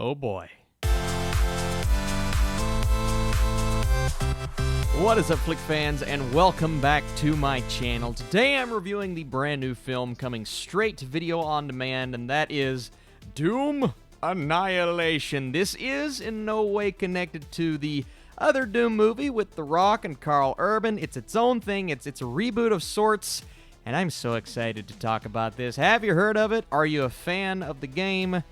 Oh boy. What is up, Flick fans, and welcome back to my channel. Today I'm reviewing the brand new film coming straight to video on demand, and that is Doom Annihilation. This is in no way connected to the other Doom movie with The Rock and Carl Urban. It's its own thing. It's a reboot of sorts, and I'm so excited to talk about this. Have you heard of it? Are you a fan of the game?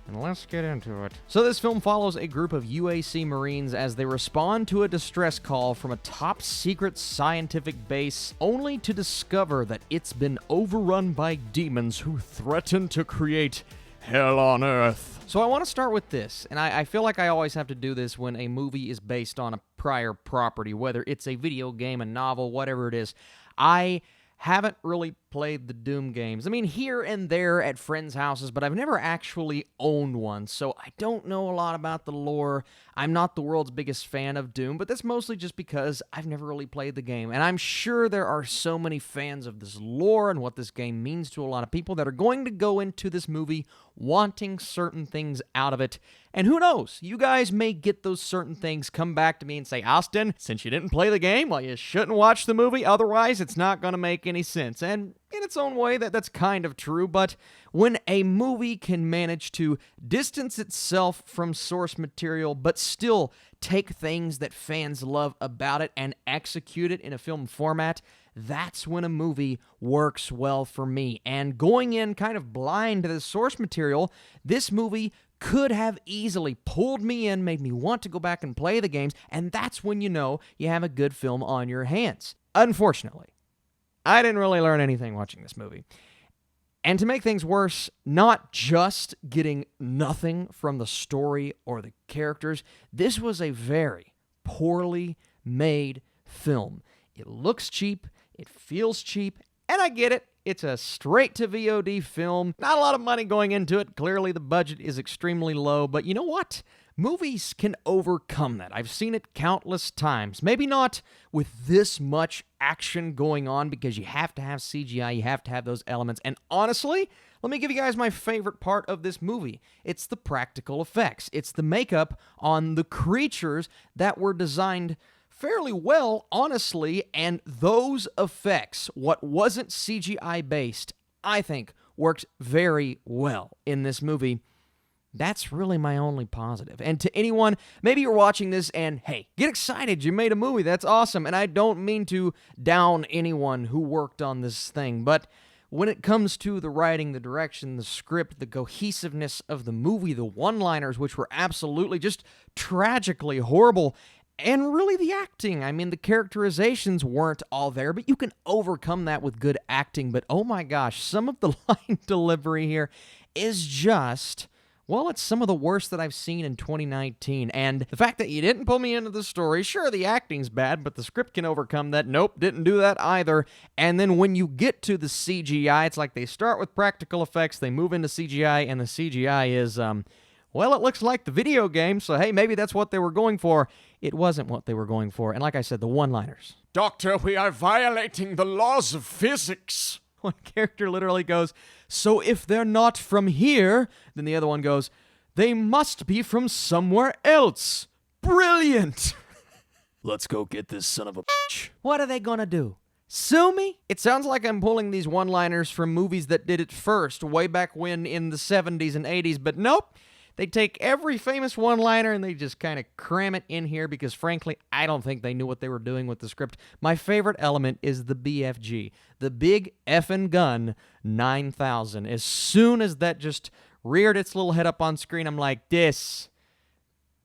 And let's get into it. So this film follows a group of UAC Marines as they respond to a distress call from a top-secret scientific base, only to discover that it's been overrun by demons who threaten to create hell on Earth. So I want to start with this, and I feel like I always have to do this when a movie is based on a prior property, whether it's a video game, a novel, whatever it is. I haven't really played the Doom games. I mean, here and there at friends' houses, but I've never actually owned one, so I don't know a lot about the lore. I'm not the world's biggest fan of Doom, but that's mostly just because I've never really played the game, and I'm sure there are so many fans of this lore and what this game means to a lot of people that are going to go into this movie wanting certain things out of it. And who knows, you guys may get those certain things, come back to me and say, Austin, since you didn't play the game, well, you shouldn't watch the movie, otherwise it's not going to make any sense. And in its own way, that's kind of true, but when a movie can manage to distance itself from source material, but still take things that fans love about it and execute it in a film format, that's when a movie works well for me. And going in kind of blind to the source material, this movie could have easily pulled me in, made me want to go back and play the games, and that's when you know you have a good film on your hands. Unfortunately, I didn't really learn anything watching this movie. And to make things worse, not just getting nothing from the story or the characters, this was a very poorly made film. It looks cheap, it feels cheap, and I get it. It's a straight-to-VOD film. Not a lot of money going into it. Clearly, the budget is extremely low, but you know what? Movies can overcome that. I've seen it countless times. Maybe not with this much action going on, because you have to have CGI, you have to have those elements. And honestly, let me give you guys my favorite part of this movie. It's the practical effects. It's the makeup on the creatures that were designed fairly well, honestly, and those effects, what wasn't CGI-based, I think worked very well in this movie. That's really my only positive. And to anyone, maybe you're watching this and, hey, get excited, you made a movie, that's awesome. And I don't mean to down anyone who worked on this thing, but when it comes to the writing, the direction, the script, the cohesiveness of the movie, the one-liners, which were absolutely just tragically horrible, and really the acting. I mean, the characterizations weren't all there, but you can overcome that with good acting. But oh my gosh, some of the line delivery here is just, well, it's some of the worst that I've seen in 2019. And the fact that you didn't pull me into the story, sure, the acting's bad, but the script can overcome that. Nope, didn't do that either. And then when you get to the CGI, it's like they start with practical effects, they move into CGI, and the CGI is, well, it looks like the video game, so hey, maybe that's what they were going for. It wasn't what they were going for. And like I said, the one-liners. Doctor, we are violating the laws of physics. One character literally goes, so if they're not from here, then the other one goes, they must be from somewhere else. Brilliant. Let's go get this son of a bitch. What are they gonna do? Sue me? It sounds like I'm pulling these one-liners from movies that did it first, way back when in the 70s and 80s, but nope. They take every famous one-liner and they just kind of cram it in here because, frankly, I don't think they knew what they were doing with the script. My favorite element is the BFG, the Big Effin' Gun 9000. As soon as that just reared its little head up on screen, I'm like, this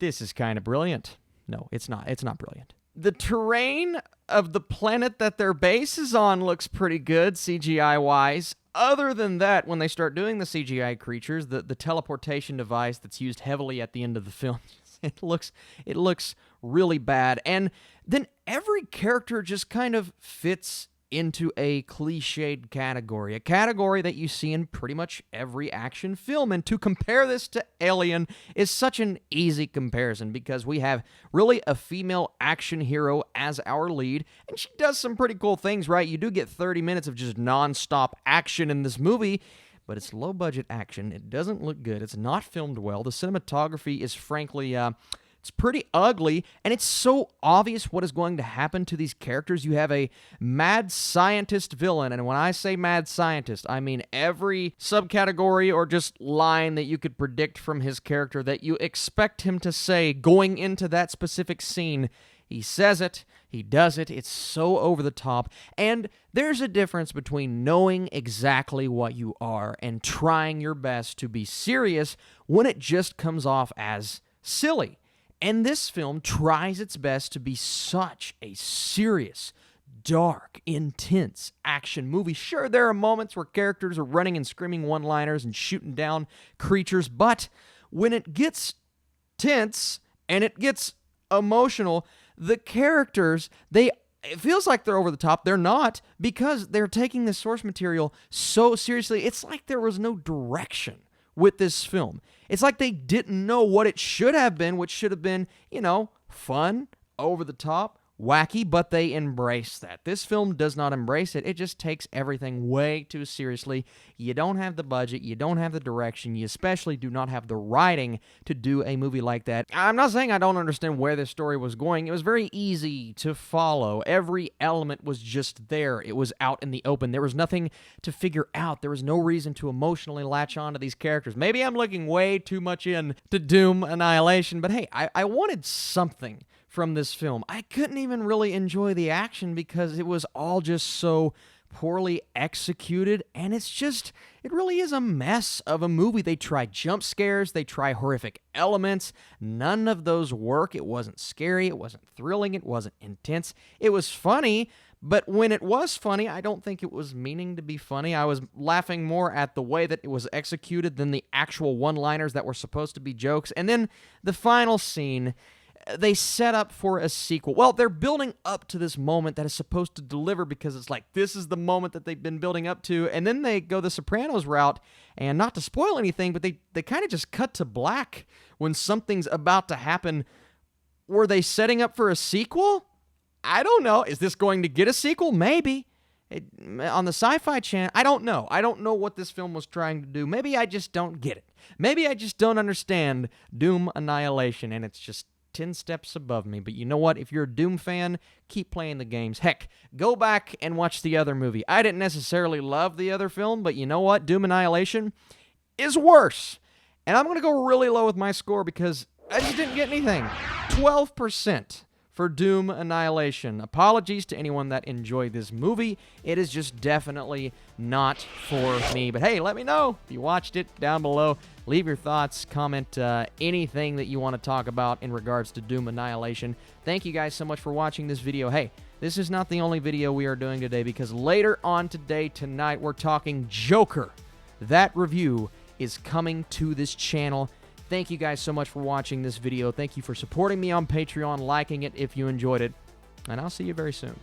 is kind of brilliant. No, it's not. It's not brilliant. The terrain of the planet that their base is on looks pretty good, CGI-wise. Other than that, when they start doing the CGI creatures, the teleportation device that's used heavily at the end of the film, it looks really bad. And then every character just kind of fits into a cliched category, a category that you see in pretty much every action film. And to compare this to Alien is such an easy comparison because we have really a female action hero as our lead, and she does some pretty cool things, right? You do get 30 minutes of just non-stop action in this movie, but it's low-budget action. It doesn't look good. It's not filmed well. The cinematography is frankly, it's pretty ugly, and it's so obvious what is going to happen to these characters. You have a mad scientist villain, and when I say mad scientist, I mean every subcategory or just line that you could predict from his character that you expect him to say going into that specific scene. He says it, he does it, it's so over the top, and there's a difference between knowing exactly what you are and trying your best to be serious when it just comes off as silly. And this film tries its best to be such a serious, dark, intense action movie. Sure, there are moments where characters are running and screaming one-liners and shooting down creatures, but when it gets tense and it gets emotional, the characters, it feels like they're over the top. They're not, because they're taking the source material so seriously. It's like there was no direction with this film. It's like they didn't know what it should have been, which should have been, fun, over the top, wacky, but they embrace that. This film does not embrace it. It just takes everything way too seriously. You don't have the budget, you don't have the direction, you especially do not have the writing to do a movie like that. I'm not saying I don't understand where this story was going. It was very easy to follow. Every element was just there. It was out in the open. There was nothing to figure out. There was no reason to emotionally latch on to these characters. Maybe I'm looking way too much into Doom Annihilation, but hey, I wanted something from this film. I couldn't even really enjoy the action because it was all just so poorly executed, and it really is a mess of a movie. They try jump scares, they try horrific elements. None of those work. It wasn't scary, it wasn't thrilling, it wasn't intense. It was funny, but when it was funny, I don't think it was meaning to be funny. I was laughing more at the way that it was executed than the actual one-liners that were supposed to be jokes. And then the final scene, they set up for a sequel. Well, they're building up to this moment that is supposed to deliver because it's like, this is the moment that they've been building up to, and then they go the Sopranos route, and not to spoil anything, but they kind of just cut to black when something's about to happen. Were they setting up for a sequel? I don't know. Is this going to get a sequel? Maybe. On the Sci-Fi Channel, I don't know. I don't know what this film was trying to do. Maybe I just don't get it. Maybe I just don't understand Doom Annihilation, and it's just 10 steps above me. But you know what? If you're a Doom fan, keep playing the games. Heck, go back and watch the other movie. I didn't necessarily love the other film, but you know what? Doom Annihilation is worse. And I'm going to go really low with my score because I just didn't get anything. 12% for Doom Annihilation. Apologies to anyone that enjoyed this movie. It is just definitely not for me. But hey, let me know if you watched it down below. Leave your thoughts, comment anything that you want to talk about in regards to Doom Annihilation. Thank you guys so much for watching this video. Hey, this is not the only video we are doing today because later on tonight, we're talking Joker. That review is coming to this channel. Thank you guys so much for watching this video. Thank you for supporting me on Patreon, liking it if you enjoyed it, and I'll see you very soon.